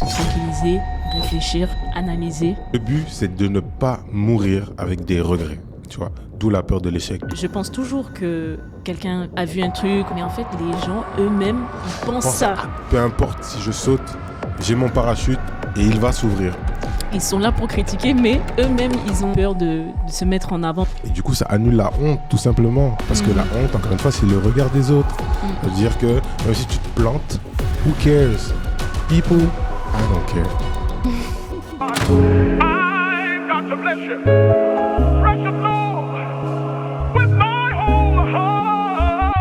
se tranquilliser, réfléchir, analyser. Le but, c'est de ne pas mourir avec des regrets, tu vois. D'où la peur de l'échec. Je pense toujours que quelqu'un a vu un truc, mais en fait, les gens eux-mêmes, ils pensent ça. Peu importe si je saute, j'ai mon parachute et il va s'ouvrir. Ils sont là pour critiquer, mais eux-mêmes, ils ont peur de se mettre en avant. Et du coup, ça annule la honte, tout simplement. Parce que la honte, encore une fois, c'est le regard des autres. C'est-à-dire que même si tu te plantes, who cares? People, I don't care. I got to bless you, precious Lord, with my whole heart.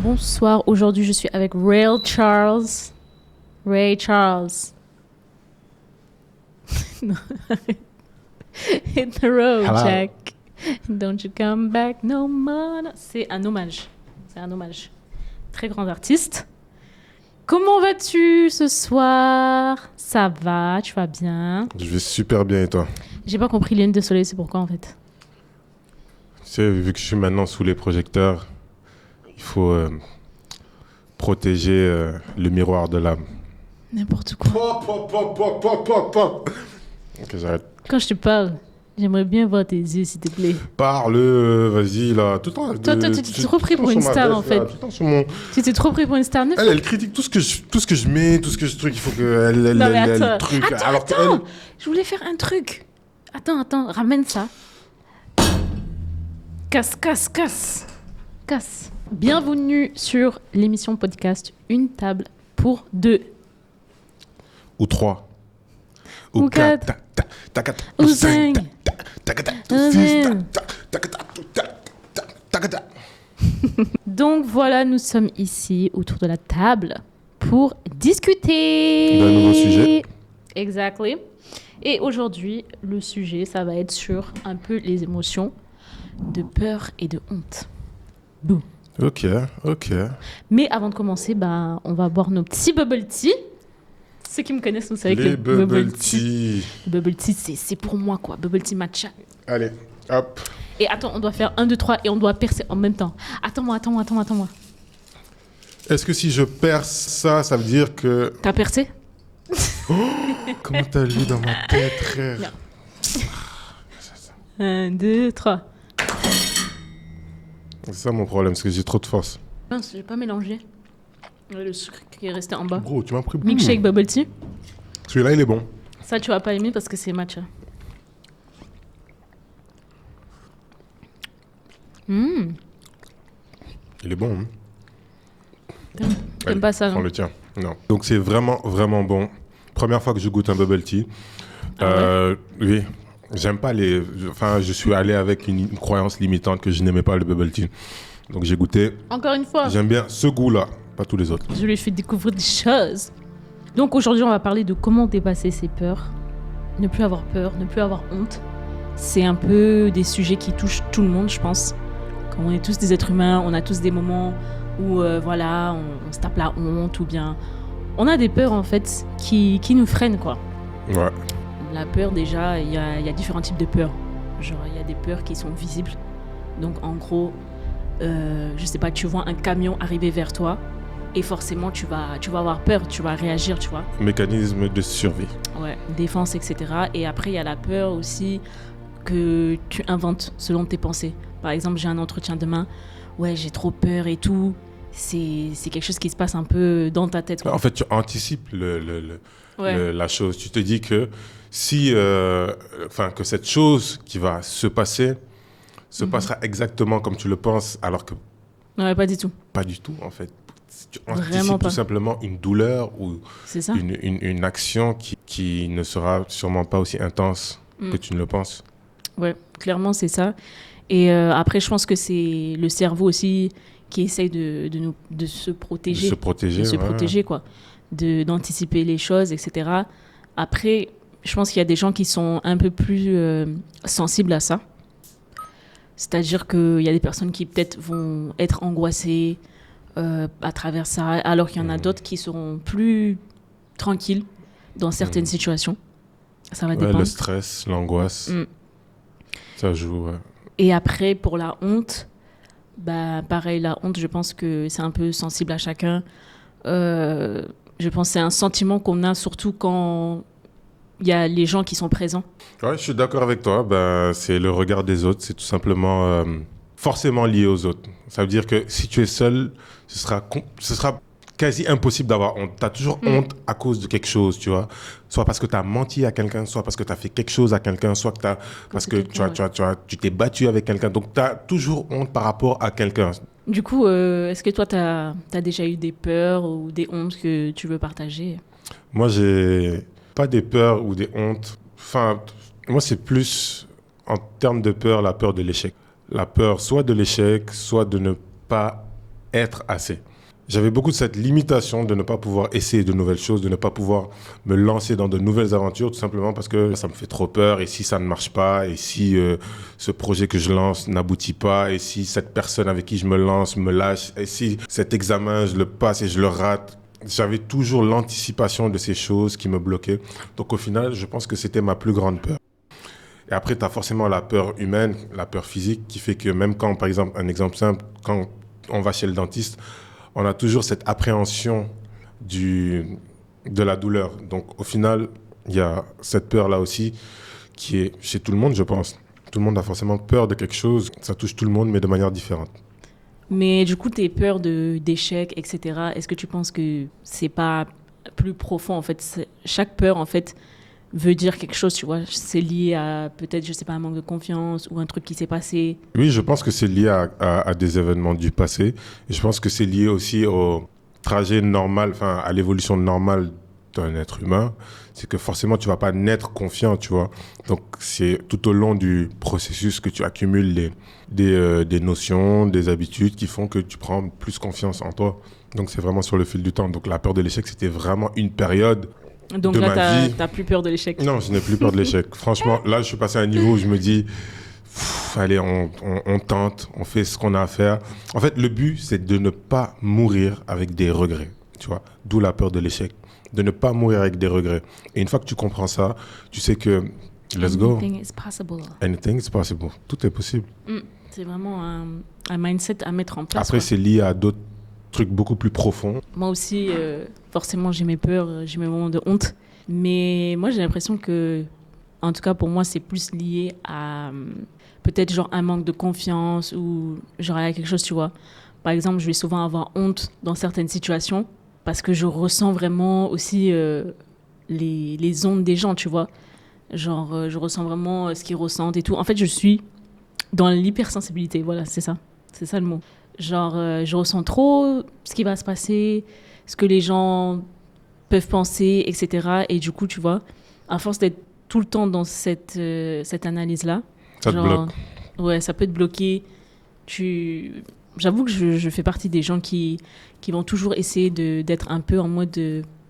Bonsoir, aujourd'hui je suis avec Ray Charles. No. Hit the road, Hello. Jack. Don't you come back no more. C'est un hommage. Très grand artiste. Comment vas-tu ce soir? Ça va, tu vas bien? Je vais super bien et toi? J'ai pas compris les lunettes de soleil, c'est pourquoi en fait? Tu sais, vu que je suis maintenant sous les projecteurs, il faut protéger le miroir de l'âme. N'importe quoi. Ok, j'arrête. Quand je te parle, j'aimerais bien voir tes yeux, s'il te plaît. Parle, vas-y là. Tout le temps. Toi, tu t'es trop pris pour une star en fait. Tout le temps sur mon... Tu t'es trop pris pour une star. Elle critique tout ce que je mets, tout ce que je truc. Il faut qu'elle Non, mais elle attends. truc. Alors Attends, je voulais faire un truc. Attends, ramène ça. Casse. Bienvenue sur l'émission podcast Une table pour deux. Ou 3. Ou quatre. Ou cinq. Ou six. Donc voilà, nous sommes ici autour de la table pour discuter D'un nouveau sujet. Exactly. Et aujourd'hui, le sujet, ça va être sur un peu les émotions de peur et de honte. Boum. Ok. Mais avant de commencer, on va boire nos petits bubble tea. Ceux qui me connaissent, vous savez que Les bubble tea. Le bubble tea, c'est pour moi, quoi. Bubble tea matcha. Allez, hop. Et attends, on doit faire 1, 2, 3 et on doit percer en même temps. Attends-moi. Est-ce que si je perce ça, ça veut dire que... T'as percé? Comment t'as lu dans ma tête, frère? Bien. 1, 2, 3. C'est ça mon problème, c'est que j'ai trop de force. Mince, j'ai pas mélangé. Le sucre qui est resté en bas. Gros, tu m'as pris... Milkshake bubble tea. Celui-là, il est bon. Ça, tu vas pas aimer parce que c'est matcha. Il est bon, hein? T'aimes Allez, pas ça, prends non? le tien. Non. Donc c'est vraiment, vraiment bon. Première fois que je goûte un bubble tea. Oui. J'aime pas les... Enfin, je suis allé avec une croyance limitante que je n'aimais pas le bubble tea. Donc j'ai goûté. Encore une fois, J'aime bien ce goût-là, pas tous les autres. je lui ai fait découvrir des choses. Donc aujourd'hui, on va parler de comment dépasser ses peurs. Ne plus avoir peur, ne plus avoir honte. C'est un peu des sujets qui touchent tout le monde, je pense. Comme on est tous des êtres humains, on a tous des moments où on se tape la honte ou bien... On a des peurs, en fait, qui nous freinent, quoi. Ouais. La peur, déjà, il y a différents types de peurs. Genre, il y a des peurs qui sont visibles. Donc, en gros, je sais pas, tu vois un camion arriver vers toi et forcément, tu vas avoir peur, tu vas réagir, tu vois. Mécanisme de survie. Ouais, défense, etc. Et après, il y a la peur aussi que tu inventes selon tes pensées. Par exemple, j'ai un entretien demain. Ouais, j'ai trop peur et tout. C'est quelque chose qui se passe un peu dans ta tête, quoi. En fait, tu anticipes la chose. Tu te dis que si, que cette chose qui va se passer se passera exactement comme tu le penses, alors que Ouais, pas du tout. pas du tout, en fait. Tu Vraiment anticipes pas. tout simplement une douleur ou C'est ça. une action qui ne sera sûrement pas aussi intense que tu ne le penses. Ouais, clairement, c'est ça. Et après, je pense que c'est le cerveau aussi qui essaye de se protéger. De se protéger, De se ouais. protéger, quoi. D'anticiper les choses, etc. Après, je pense qu'il y a des gens qui sont un peu plus sensibles à ça. C'est-à-dire qu'il y a des personnes qui peut-être vont être angoissées à travers ça, alors qu'il y en a d'autres qui seront plus tranquilles dans certaines situations. Ça va Ouais, dépendre. le stress, l'angoisse, ça joue. Ouais. Et après, pour la honte, pareil, la honte, je pense que c'est un peu sensible à chacun. Je pense que c'est un sentiment qu'on a surtout quand il y a les gens qui sont présents. Ouais, je suis d'accord avec toi. Ben, c'est le regard des autres. C'est tout simplement forcément lié aux autres. Ça veut dire que si tu es seul, ce sera quasi impossible d'avoir honte. Tu as toujours honte à cause de quelque chose, tu vois. Soit parce que tu as menti à quelqu'un, soit parce que tu as fait quelque chose à quelqu'un, soit que parce que tu t'es battu avec quelqu'un. Donc, tu as toujours honte par rapport à quelqu'un. Du coup, est-ce que toi, tu as déjà eu des peurs ou des hontes que tu veux partager? Moi, j'ai pas des peurs ou des hontes. Enfin, moi, c'est plus en termes de peur, la peur de l'échec. La peur soit de l'échec, soit de ne pas être assez. J'avais beaucoup de cette limitation de ne pas pouvoir essayer de nouvelles choses, de ne pas pouvoir me lancer dans de nouvelles aventures, tout simplement parce que ça me fait trop peur. Et si ça ne marche pas, et si ce projet que je lance n'aboutit pas, et si cette personne avec qui je me lance me lâche, et si cet examen, je le passe et je le rate, j'avais toujours l'anticipation de ces choses qui me bloquaient. Donc au final, je pense que c'était ma plus grande peur. Et après, tu as forcément la peur humaine, la peur physique, qui fait que même quand, par exemple, un exemple simple, quand on va chez le dentiste, on a toujours cette appréhension de la douleur. Donc au final, il y a cette peur-là aussi qui est chez tout le monde, je pense. Tout le monde a forcément peur de quelque chose. Ça touche tout le monde, mais de manière différente. Mais du coup, tes peurs d'échec, etc., est-ce que tu penses que c'est pas plus profond, en fait? Chaque peur, en fait, veut dire quelque chose, tu vois. C'est lié à peut-être, je sais pas, un manque de confiance ou un truc qui s'est passé. Oui, je pense que c'est lié à des événements du passé. Et je pense que c'est lié aussi au trajet normal, enfin, à l'évolution normale d'un être humain. C'est que forcément, tu vas pas naître confiant, tu vois. Donc, c'est tout au long du processus que tu accumules des notions, des habitudes qui font que tu prends plus confiance en toi. Donc, c'est vraiment sur le fil du temps. Donc, la peur de l'échec, c'était vraiment une période Donc de là, ma vie. t'as plus peur de l'échec. Non, je n'ai plus peur de l'échec. Franchement, là, je suis passé à un niveau où je me dis, allez, on tente, on fait ce qu'on a à faire. En fait, le but, c'est de ne pas mourir avec des regrets, tu vois. D'où la peur de l'échec. De ne pas mourir avec des regrets. Et une fois que tu comprends ça, tu sais que, let's go. Anything is possible. Anything is possible. Tout est possible. C'est vraiment un mindset à mettre en place. Après, quoi. c'est lié à d'autres trucs beaucoup plus profonds. Moi aussi, forcément, j'ai mes peurs, j'ai mes moments de honte. Mais moi, j'ai l'impression que, en tout cas, pour moi, c'est plus lié à peut-être genre un manque de confiance ou genre à quelque chose, tu vois. Par exemple, je vais souvent avoir honte dans certaines situations parce que je ressens vraiment aussi les ondes des gens, tu vois. Genre, je ressens vraiment ce qu'ils ressentent et tout. En fait, je suis dans l'hypersensibilité, voilà, c'est ça. C'est ça le mot. Genre, je ressens trop ce qui va se passer, ce que les gens peuvent penser, etc. Et du coup, tu vois, à force d'être tout le temps dans cette analyse-là, Ça te bloque. Ouais, ça peut te bloquer. J'avoue que je fais partie des gens qui vont toujours essayer d'être un peu en mode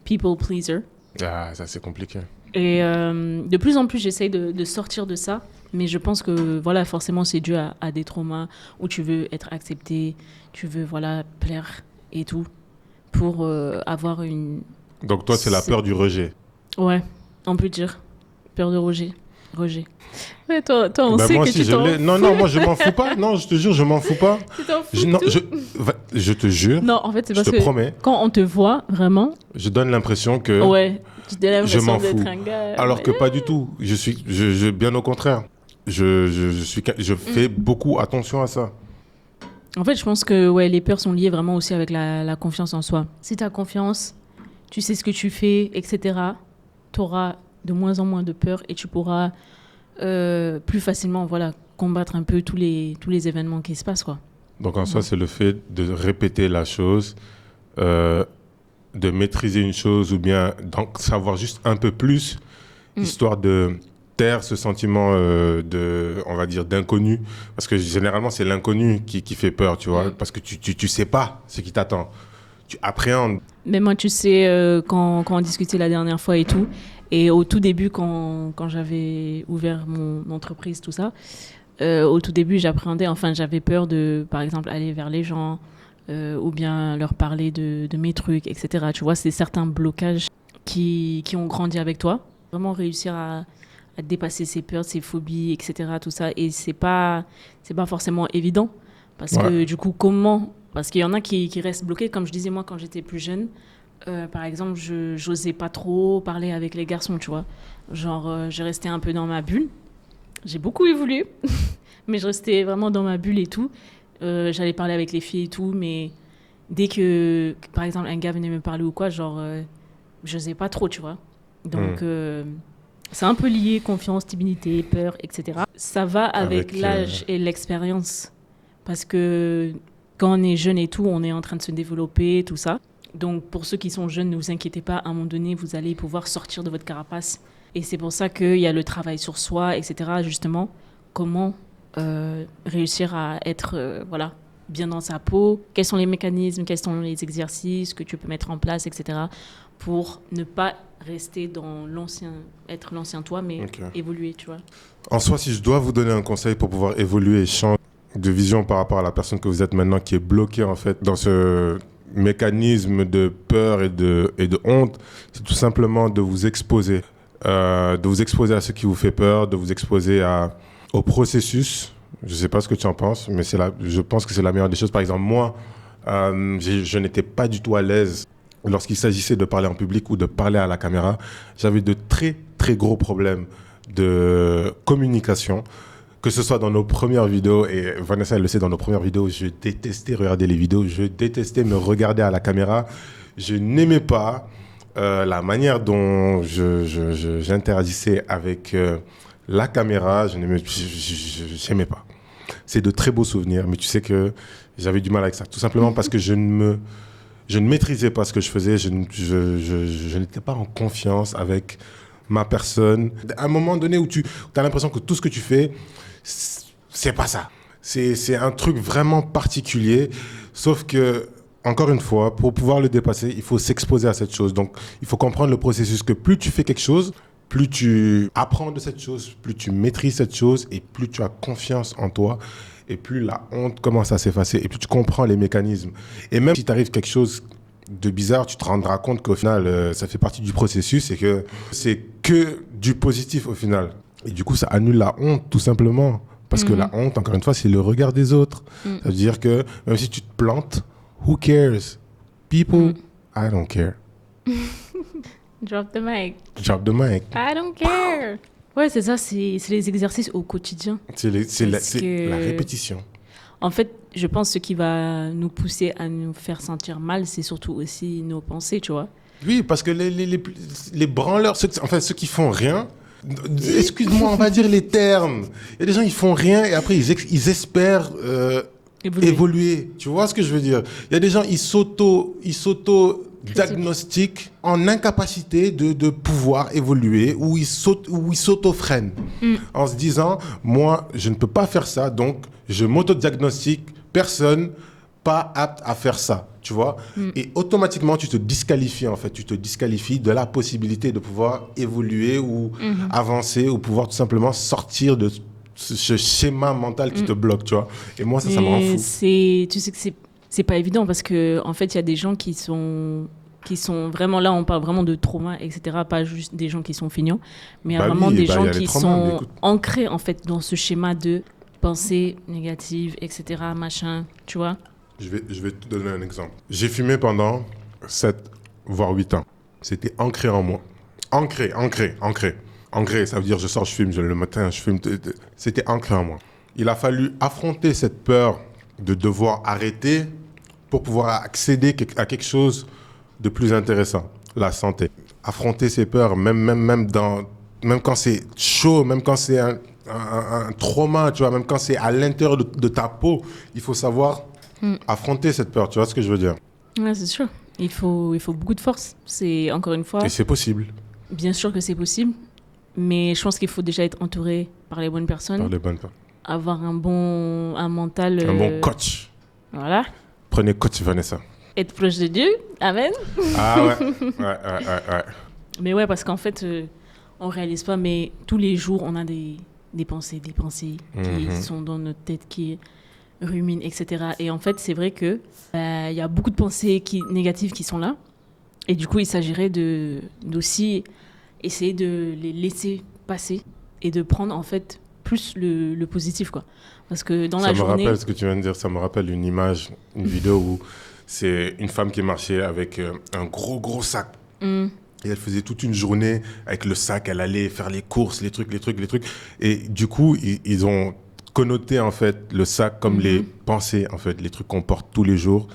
people pleaser. Ah, ça, c'est compliqué. Et de plus en plus, j'essaye de sortir de ça. Mais je pense que, voilà, forcément, c'est dû à des traumas où tu veux être accepté, tu veux, voilà, plaire et tout, pour avoir une... Donc, toi, c'est la peur du rejet. Ouais, on peut dire. Peur de rejet. Ouais, toi on Ben sait moi que aussi, tu je t'en l'ai. Non, non, moi, je m'en fous pas. Non, je te jure, je m'en fous pas. tu t'en fous Non, de tout. je te jure, Non, en fait, c'est je parce te que promets, quand on te voit, vraiment, je donne l'impression que ouais, tu as l'impression je m'en d'être fous. un gars... Alors que pas du tout. Bien au contraire. Je fais beaucoup attention à ça. En fait, je pense que ouais, les peurs sont liées vraiment aussi avec la confiance en soi. Si tu as confiance, tu sais ce que tu fais, etc., tu auras de moins en moins de peur et tu pourras plus facilement voilà, combattre un peu tous les événements qui se passent, quoi. Donc en soi, c'est le fait de répéter la chose, de maîtriser une chose ou bien d'en savoir juste un peu plus, histoire de taire ce sentiment on va dire, d'inconnu. Parce que généralement, c'est l'inconnu qui fait peur, tu vois, parce que tu sais pas ce qui t'attend. Tu appréhendes. Mais moi, tu sais, quand on discutait la dernière fois et tout, et au tout début, quand j'avais ouvert mon entreprise, tout ça, au tout début, j'appréhendais, enfin, j'avais peur de, par exemple, aller vers les gens ou bien leur parler de mes trucs, etc. Tu vois, c'est certains blocages qui ont grandi avec toi. Vraiment réussir à dépasser ses peurs, ses phobies, etc. Tout ça. Et c'est pas forcément évident parce que du coup, comment Parce qu'il y en a qui restent bloqués. Comme je disais, moi, quand j'étais plus jeune, par exemple, je n'osais pas trop parler avec les garçons, tu vois. Genre, je restais un peu dans ma bulle. J'ai beaucoup évolué, mais je restais vraiment dans ma bulle et tout. J'allais parler avec les filles et tout, mais dès que par exemple, un gars venait me parler ou quoi, genre, je n'osais pas trop, tu vois. Donc, c'est un peu lié, confiance, timidité, peur, etc. Ça va avec l'âge et l'expérience. Parce que quand on est jeune et tout, on est en train de se développer, tout ça. Donc, pour ceux qui sont jeunes, ne vous inquiétez pas, à un moment donné, vous allez pouvoir sortir de votre carapace. Et c'est pour ça qu'il y a le travail sur soi, etc. Justement, comment réussir à être voilà, bien dans sa peau, quels sont les mécanismes, quels sont les exercices que tu peux mettre en place, etc. pour ne pas rester dans être l'ancien toi, mais évoluer, tu vois. En soi, si je dois vous donner un conseil pour pouvoir évoluer et changer de vision par rapport à la personne que vous êtes maintenant, qui est bloquée en fait dans ce mécanisme de peur et de honte, c'est tout simplement de vous exposer. De vous exposer à ce qui vous fait peur, de vous exposer au processus. Je ne sais pas ce que tu en penses, mais je pense que c'est la meilleure des choses. Par exemple, moi, je n'étais pas du tout à l'aise lorsqu'il s'agissait de parler en public ou de parler à la caméra. J'avais de très, très gros problèmes de communication, que ce soit dans nos premières vidéos, et Vanessa, elle le sait, dans nos premières vidéos, je détestais regarder les vidéos, je détestais me regarder à la caméra. Je n'aimais pas la manière dont j'interagissais avec la caméra, je n'aimais pas. C'est de très beaux souvenirs, mais tu sais que j'avais du mal avec ça. Tout simplement parce que je ne maîtrisais pas ce que je faisais, je n'étais pas en confiance avec ma personne. À un moment donné où tu as l'impression que tout ce que tu fais, c'est pas ça. C'est un truc vraiment particulier, sauf que encore une fois, pour pouvoir le dépasser, il faut s'exposer à cette chose. Donc, il faut comprendre le processus que plus tu fais quelque chose, plus tu apprends de cette chose, plus tu maîtrises cette chose et plus tu as confiance en toi et plus la honte commence à s'effacer et plus tu comprends les mécanismes. Et même si t'arrive quelque chose de bizarre, tu te rendras compte qu'au final, ça fait partie du processus et que c'est que du positif au final. Et du coup, ça annule la honte, tout simplement. Parce que la honte, encore une fois, c'est le regard des autres. Ça veut dire que même si tu te plantes, who cares? People, I don't care. Drop the mic. Drop the mic. I don't care. Ouais, c'est ça, c'est les exercices au quotidien. C'est la répétition. En fait, je pense que ce qui va nous pousser à nous faire sentir mal, c'est surtout aussi nos pensées, tu vois. Oui, parce que les branleurs, ceux qui font rien, excuse-moi, on va dire les termes. Il y a des gens, ils font rien et après, ils espèrent évoluer. Tu vois ce que je veux dire? Il y a des gens, ils s'auto-diagnostiquent en incapacité de pouvoir évoluer ou ils s'auto-freinent en se disant, moi, je ne peux pas faire ça, donc je m'auto-diagnostique, personne pas apte à faire ça, tu vois. Et automatiquement, tu te disqualifies, en fait. Tu te disqualifies de la possibilité de pouvoir évoluer ou avancer ou pouvoir tout simplement sortir de ce schéma mental qui te bloque, tu vois. Et moi, ça me rend fou. Tu sais que c'est pas évident parce que en fait, il y a des gens qui sont vraiment là, on parle vraiment de trauma, etc. Pas juste des gens qui sont feignants, mais vraiment des gens qui sont ancrés, en fait, dans ce schéma de pensée négative, etc., machin, tu vois. Je vais te donner un exemple. J'ai fumé pendant 7, voire 8 ans. C'était ancré en moi. Ancré, ça veut dire je sors, je fume, le matin, je fume. C'était ancré en moi. Il a fallu affronter cette peur de devoir arrêter pour pouvoir accéder à quelque chose de plus intéressant, la santé. Affronter ces peurs, même quand c'est chaud, même quand c'est un trauma, tu vois, même quand c'est à l'intérieur de ta peau, il faut savoir affronter cette peur, tu vois ce que je veux dire? Ouais, c'est sûr. Il faut beaucoup de force. C'est encore une fois. Et c'est possible. Bien sûr que c'est possible, mais je pense qu'il faut déjà être entouré par les bonnes personnes. Avoir un mental. Un bon coach. Voilà. Prenez coach Vanessa. Être proche de Dieu. Amen. Ah ouais. Mais ouais, parce qu'en fait, on réalise pas, mais tous les jours, on a des pensées qui sont dans notre tête, qui ruminent, etc. Et en fait, c'est vrai que y a beaucoup de pensées négatives qui sont là. Et du coup, il s'agirait d'aussi essayer de les laisser passer et de prendre en fait plus le positif, quoi. Parce que dans Ça la me journée... rappelle ce que tu viens de dire, ça me rappelle une image, une vidéo où c'est une femme qui marchait avec un gros sac. Mm. Et elle faisait toute une journée avec le sac, elle allait faire les courses, les trucs. Et du coup, ils ont connoté en fait le sac comme les pensées, en fait, les trucs qu'on porte tous les jours.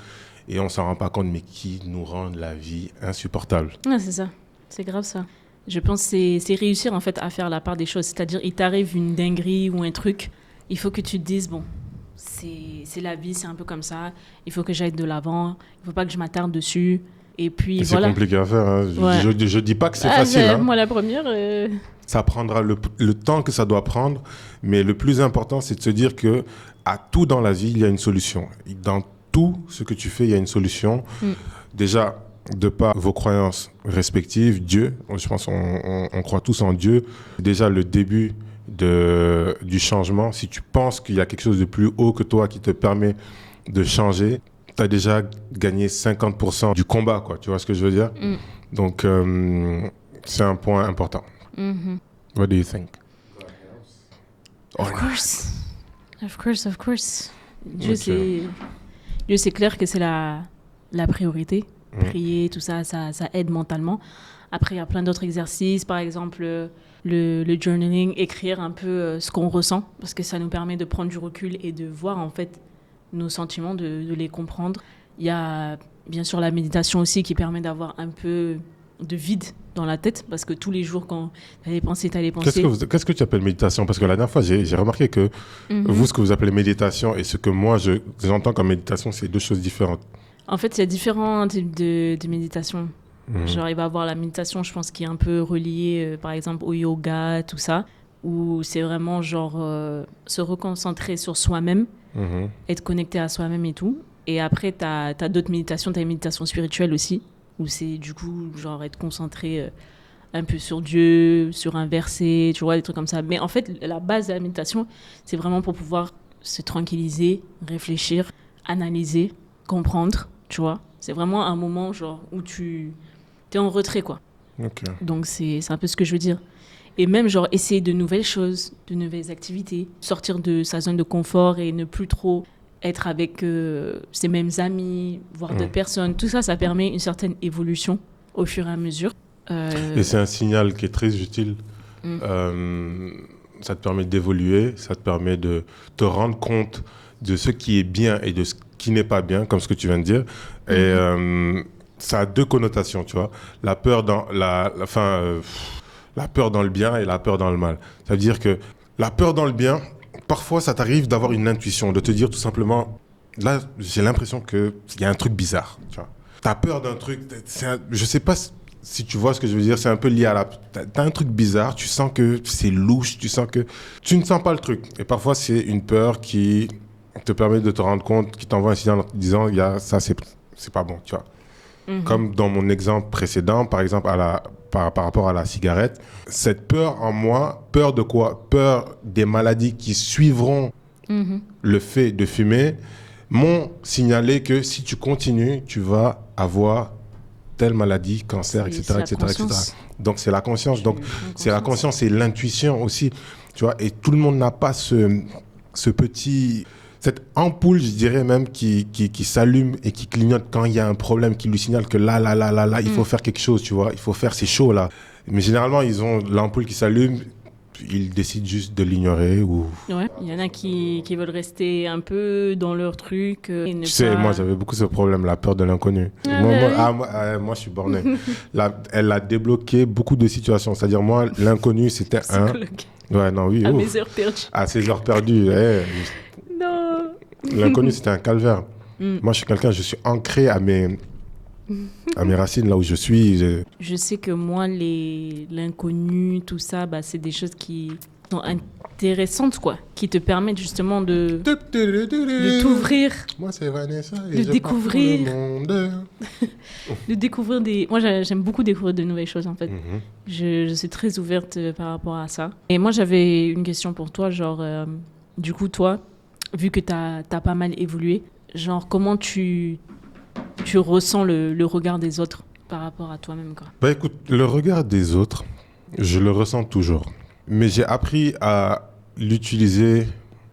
Et on s'en rend pas compte, mais qui nous rendent la vie insupportable. Ouais, c'est ça. C'est grave ça. Je pense que c'est réussir en fait à faire la part des choses. C'est-à-dire, il t'arrive une dinguerie ou un truc, il faut que tu te dises, bon, c'est la vie, c'est un peu comme ça. Il faut que j'aille de l'avant. Il faut pas que je m'attarde dessus. Et puis Et voilà. c'est compliqué à faire. Hein. Ouais. Je dis pas que c'est facile. Hein. Moi, la première... Ça prendra le temps que ça doit prendre. Mais le plus important, c'est de se dire que à tout dans la vie, il y a une solution. Dans tout ce que tu fais, il y a une solution. Déjà, de par vos croyances respectives, Dieu, je pense qu'on croit tous en Dieu. Déjà, le début du changement, si tu penses qu'il y a quelque chose de plus haut que toi qui te permet de changer, tu as déjà gagné 50% du combat, quoi. Tu vois ce que je veux dire? Donc, c'est un point important. What do you think? Of course. Dieu, c'est clair que c'est la priorité. Prier, tout ça, ça aide mentalement. Après, il y a plein d'autres exercices. Par exemple, le journaling, écrire un peu ce qu'on ressent, parce que ça nous permet de prendre du recul et de voir en fait nos sentiments, de les comprendre. Il y a bien sûr la méditation aussi qui permet d'avoir un peu de vide dans la tête, parce que tous les jours, quand tu as les pensées, Qu'est-ce que tu appelles méditation? Parce que la dernière fois, j'ai remarqué que vous, ce que vous appelez méditation et ce que moi, j'entends comme méditation, c'est deux choses différentes. En fait, il y a différents types de méditation. Genre, il va y avoir la méditation, je pense, qui est un peu reliée, par exemple, au yoga, tout ça, où c'est vraiment genre se reconcentrer sur soi-même, être connecté à soi-même et tout. Et après, tu as d'autres méditations, tu as une méditation spirituelle aussi, où c'est du coup, genre, être concentré un peu sur Dieu, sur un verset, tu vois, des trucs comme ça. Mais en fait, la base de la méditation, c'est vraiment pour pouvoir se tranquilliser, réfléchir, analyser, comprendre, tu vois. C'est vraiment un moment, genre, où tu es en retrait, quoi. Okay. Donc, c'est un peu ce que je veux dire. Et même, genre, essayer de nouvelles choses, de nouvelles activités, sortir de sa zone de confort et ne plus trop être avec ses mêmes amis, voir d'autres personnes. Tout ça, ça permet une certaine évolution au fur et à mesure. Et c'est un signal qui est très utile. Ça te permet d'évoluer, ça te permet de te rendre compte de ce qui est bien et de ce qui n'est pas bien, comme ce que tu viens de dire. Et ça a deux connotations, tu vois. La peur dans la peur dans le bien et la peur dans le mal. Ça veut dire que la peur dans le bien, parfois ça t'arrive d'avoir une intuition, de te dire tout simplement, là j'ai l'impression qu'il y a un truc bizarre, tu vois. T'as peur d'un truc, je sais pas si tu vois ce que je veux dire, c'est un peu lié à t'as un truc bizarre, tu sens que c'est louche, tu sens que tu ne sens pas le truc. Et parfois c'est une peur qui te permet de te rendre compte, qui t'envoie un signal en te disant, ça c'est pas bon, tu vois. Comme dans mon exemple précédent, par exemple par rapport à la cigarette, cette peur en moi, peur de quoi? Peur des maladies qui suivront le fait de fumer, m'ont signalé que si tu continues, tu vas avoir telle maladie, cancer, etc. Donc c'est la conscience. Donc c'est la conscience et l'intuition aussi, tu vois. Et tout le monde n'a pas cette ampoule, je dirais même, qui s'allume et qui clignote quand il y a un problème, qui lui signale que là, il faut faire quelque chose, tu vois. Il faut faire, c'est chaud là. Mais généralement, ils ont l'ampoule qui s'allume, ils décident juste de l'ignorer ou... Ouais, il y en a qui veulent rester un peu dans leur truc. Et ne tu sais, moi, j'avais beaucoup ce problème, la peur de l'inconnu. Moi, je suis borné. Elle a débloqué beaucoup de situations. C'est-à-dire, moi, l'inconnu, c'était un... Ouais, non, oui. À mes heures perdues. À ses heures perdues, Non. L'inconnu, c'était un calvaire. Moi, je suis ancré à mes racines, là où je suis. Je sais que moi, l'inconnu, tout ça, c'est des choses qui sont intéressantes, quoi, qui te permettent justement de t'ouvrir. Moi, c'est Vanessa. De découvrir. De découvrir des... Moi, j'aime beaucoup découvrir de nouvelles choses, en fait. Je suis très ouverte par rapport à ça. Et moi, j'avais une question pour toi, genre, du coup, toi, vu que t'as pas mal évolué, genre, comment tu ressens le regard des autres par rapport à toi-même, quoi? Écoute, le regard des autres, je le ressens toujours. Mais j'ai appris à l'utiliser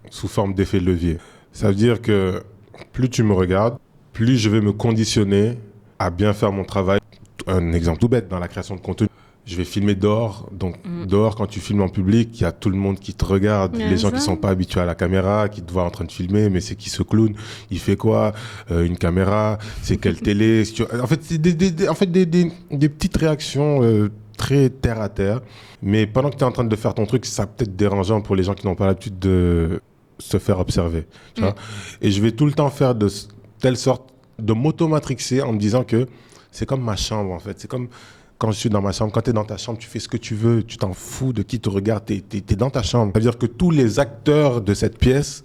sous forme d'effet de levier. Ça veut dire que plus tu me regardes, plus je vais me conditionner à bien faire mon travail. Un exemple tout bête, dans la création de contenu, je vais filmer dehors. Donc, dehors, quand tu filmes en public, il y a tout le monde qui te regarde. Les gens qui ne sont pas habitués à la caméra, qui te voient en train de filmer, mais c'est qui ce clown? Il fait quoi? Une caméra? C'est quelle télé? En fait, c'est des petites réactions très terre à terre. Mais pendant que tu es en train de faire ton truc, ça peut être dérangeant pour les gens qui n'ont pas l'habitude de se faire observer. Tu vois. Et je vais tout le temps faire de telle sorte de m'automatrixer en me disant que c'est comme ma chambre, en fait. C'est comme quand je suis dans ma chambre. Quand tu es dans ta chambre, tu fais ce que tu veux. Tu t'en fous de qui te regarde. Tu es dans ta chambre. Ça veut dire que tous les acteurs de cette pièce,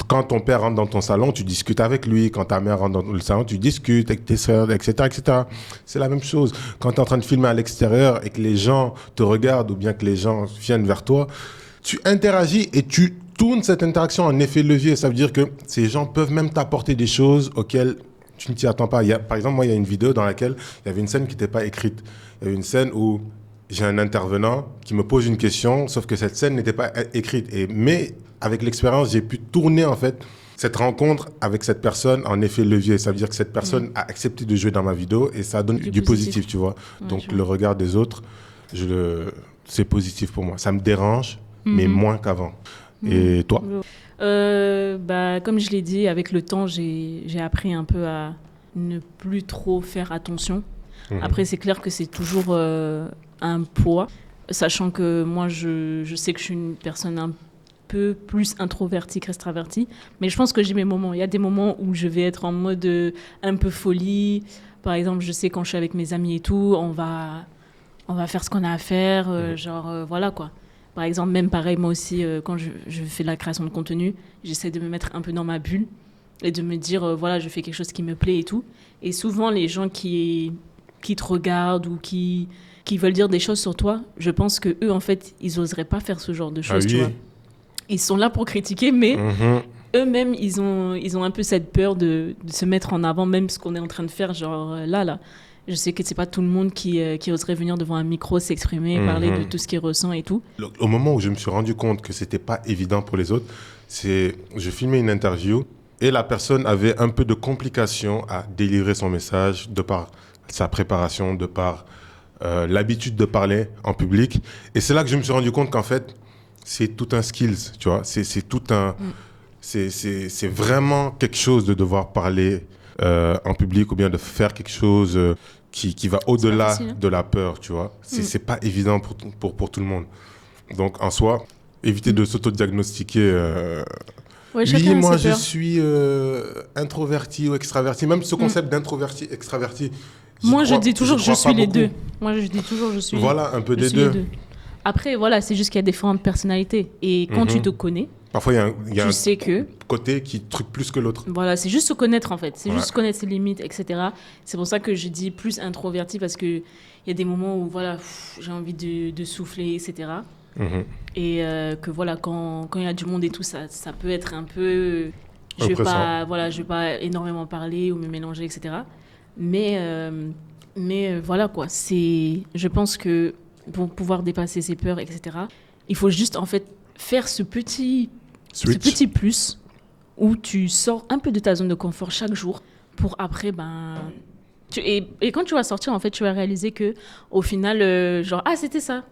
quand ton père rentre dans ton salon, tu discutes avec lui. Quand ta mère rentre dans le salon, tu discutes avec tes soeurs, etc., etc. C'est la même chose. Quand tu es en train de filmer à l'extérieur et que les gens te regardent ou bien que les gens viennent vers toi, tu interagis et tu tournes cette interaction en effet de levier. Ça veut dire que ces gens peuvent même t'apporter des choses auxquelles tu ne t'y attends pas. Par exemple, moi, il y a une vidéo dans laquelle il y avait une scène qui n'était pas écrite. Il y avait une scène où j'ai un intervenant qui me pose une question, sauf que cette scène n'était pas écrite. Mais avec l'expérience, j'ai pu tourner en fait cette rencontre avec cette personne en effet levier. Ça veut dire que cette personne a accepté de jouer dans ma vidéo et ça donne du positif, tu vois. Donc le regard des autres, c'est positif pour moi. Ça me dérange, mais moins qu'avant. Et toi? Comme je l'ai dit, avec le temps, j'ai appris un peu à ne plus trop faire attention. Après, c'est clair que c'est toujours un poids, sachant que moi, je sais que je suis une personne un peu plus introvertie qu'extravertie, mais je pense que j'ai mes moments. Il y a des moments où je vais être en mode un peu folie. Par exemple, je sais quand je suis avec mes amis et tout, on va faire ce qu'on a à faire, voilà quoi. Par exemple, même pareil, moi aussi, quand je fais de la création de contenu, j'essaie de me mettre un peu dans ma bulle et de me dire, voilà, je fais quelque chose qui me plaît et tout. Et souvent, les gens qui te regardent ou qui veulent dire des choses sur toi, je pense qu'eux, en fait, ils n'oseraient pas faire ce genre de choses, tu vois. Ils sont là pour critiquer, mais eux-mêmes, ils ont un peu cette peur de se mettre en avant, même ce qu'on est en train de faire, genre là. Je sais que c'est pas tout le monde qui oserait venir devant un micro, s'exprimer, parler de tout ce qu'il ressent et tout. Au moment où je me suis rendu compte que c'était pas évident pour les autres, je filmais une interview et la personne avait un peu de complications à délivrer son message de par sa préparation, de par l'habitude de parler en public. Et c'est là que je me suis rendu compte qu'en fait, c'est tout un skills, tu vois. C'est tout un... C'est vraiment quelque chose de devoir parler en public ou bien de faire quelque chose qui va au-delà de la peur, tu vois. C'est pas évident pour tout le monde. Donc, en soi, éviter de s'auto-diagnostiquer. Oui, moi, je suis introverti ou extraverti. Même ce concept d'introverti, extraverti. Moi, je dis toujours que je suis les deux. Moi, je dis toujours que je suis. Voilà, un peu des deux. Après, voilà, c'est juste qu'il y a différentes personnalités. Et quand tu te connais, parfois, il y a tu sais que côté qui truc plus que l'autre. Voilà, c'est juste se connaître en fait. C'est juste connaître ses limites, etc. C'est pour ça que je dis plus introverti parce qu'il y a des moments où voilà, j'ai envie de souffler, etc. Et que voilà, quand il y a du monde et tout, ça peut être un peu... Je vais pas énormément parler ou me mélanger, etc. Mais voilà quoi. Je pense que pour pouvoir dépasser ses peurs, etc., il faut juste en fait faire ce petit plus où tu sors un peu de ta zone de confort chaque jour pour après, et quand tu vas sortir, en fait, tu vas réaliser que au final, c'était ça.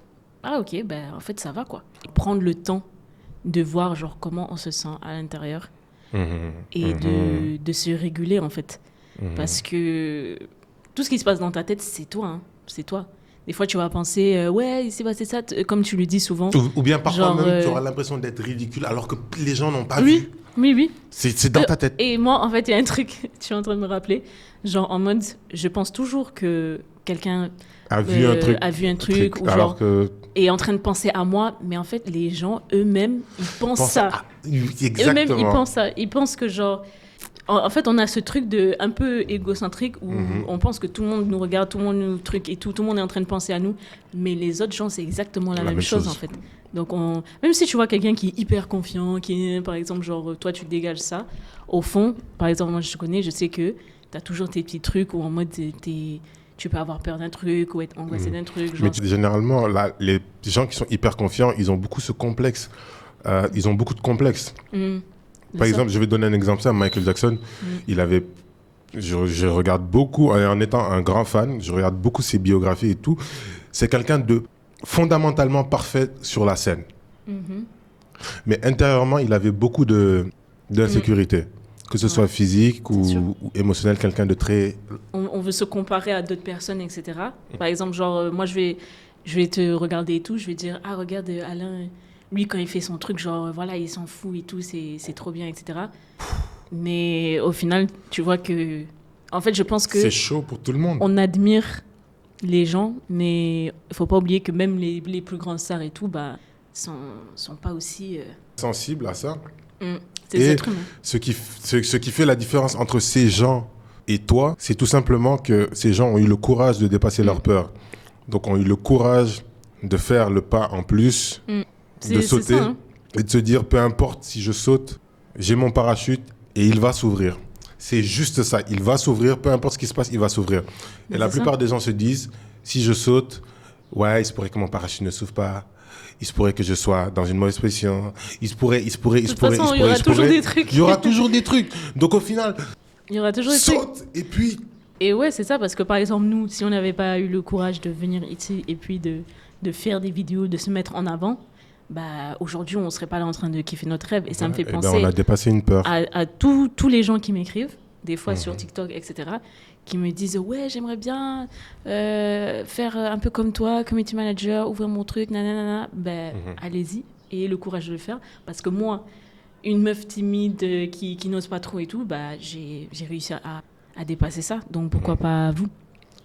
Ah, ok, en fait, ça va, quoi. Et prendre le temps de voir, comment on se sent à l'intérieur et de se réguler, en fait. Parce que tout ce qui se passe dans ta tête, c'est toi, hein. C'est toi. Des fois, tu vas penser, ouais, il s'est passé ça, comme tu le dis souvent. Ou bien parfois même, tu auras l'impression d'être ridicule alors que les gens n'ont pas vu. Oui. C'est dans ta tête. Et moi, en fait, il y a un truc, tu es en train de me rappeler, en mode, je pense toujours que quelqu'un a vu un truc ou alors est en train de penser à moi, mais en fait, les gens eux-mêmes, ils pensent ça. Exactement. Eux-mêmes, ils pensent ça. Ils pensent que en fait, on a ce truc de un peu égocentrique où on pense que tout le monde nous regarde, tout le monde nous truc et tout le monde est en train de penser à nous, mais les autres gens, c'est exactement la même chose en fait. Donc, même si tu vois quelqu'un qui est hyper confiant, qui est, par exemple, toi, tu dégages ça, au fond, par exemple, moi, je te connais, je sais que tu as toujours tes petits trucs où en mode, tu peux avoir peur d'un truc ou être angoissé d'un truc. Mais généralement, les gens qui sont hyper confiants, ils ont beaucoup ce complexe ils ont beaucoup de complexes. Mm. Par exemple, je vais donner un exemple simple. Michael Jackson, il avait... Je regarde beaucoup, en étant un grand fan, je regarde beaucoup ses biographies et tout. C'est quelqu'un de fondamentalement parfait sur la scène. Mais intérieurement, il avait beaucoup d'insécurité. Que ce soit physique ou émotionnel, quelqu'un de très... On veut se comparer à d'autres personnes, etc. Par exemple, genre, moi, je vais te regarder et tout, je vais dire, ah, regarde, Alain, lui, quand il fait son truc, genre, voilà, il s'en fout et tout, c'est trop bien, etc. Mais au final, tu vois que... En fait, je pense que... C'est chaud pour tout le monde. On admire les gens, mais il ne faut pas oublier que même les plus grandes stars et tout, bah, sont pas aussi... Sensible à ça. C'est des êtres humains. Ce qui fait la différence entre ces gens et toi, c'est tout simplement que ces gens ont eu le courage de dépasser leur peur. Donc, ont eu le courage de faire le pas en plus, de sauter ça, hein. Et de se dire, peu importe si je saute, j'ai mon parachute et il va s'ouvrir. C'est juste ça, il va s'ouvrir, peu importe ce qui se passe, il va s'ouvrir. Et la plupart des gens se disent, si je saute, ouais, il se pourrait que mon parachute ne s'ouvre pas. Il se pourrait que je sois dans une mauvaise position. Il se pourrait. De toute façon, il y aura toujours des trucs. Il y aura toujours des trucs. Donc au final, il y aura toujours des trucs. Saute et puis... Et ouais, c'est ça, parce que par exemple, nous, si on n'avait pas eu le courage de venir ici et puis de faire des vidéos, de se mettre en avant, bah, aujourd'hui, on ne serait pas là en train de kiffer notre rêve. Et ça me fait penser on a dépassé une peur. à tous les gens qui m'écrivent, des fois sur TikTok, etc., qui me disent « Ouais, j'aimerais bien faire un peu comme toi, community manager, ouvrir mon truc, nanana. » Ben, allez-y, ayez le courage de le faire. Parce que moi, une meuf timide qui n'ose pas trop et tout, bah, j'ai réussi à dépasser ça. Donc, pourquoi pas vous?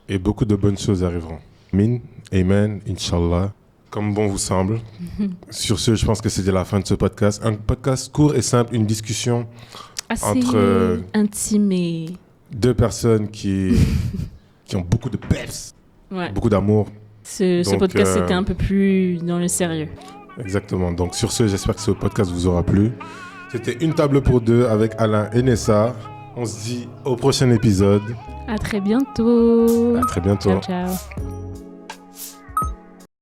Et beaucoup de bonnes choses arriveront. Amen, Amen, Inch'Allah. Comme bon vous semble. Sur ce, je pense que c'était la fin de ce podcast. Un podcast court et simple, une discussion assez entre intime et... deux personnes qui ont beaucoup de peps, beaucoup d'amour. Ce podcast, c'était un peu plus dans le sérieux. Exactement. Donc sur ce, j'espère que ce podcast vous aura plu. C'était Une table pour deux avec Alain et Nessa. On se dit au prochain épisode. À très bientôt. À très bientôt. Ciao, ciao.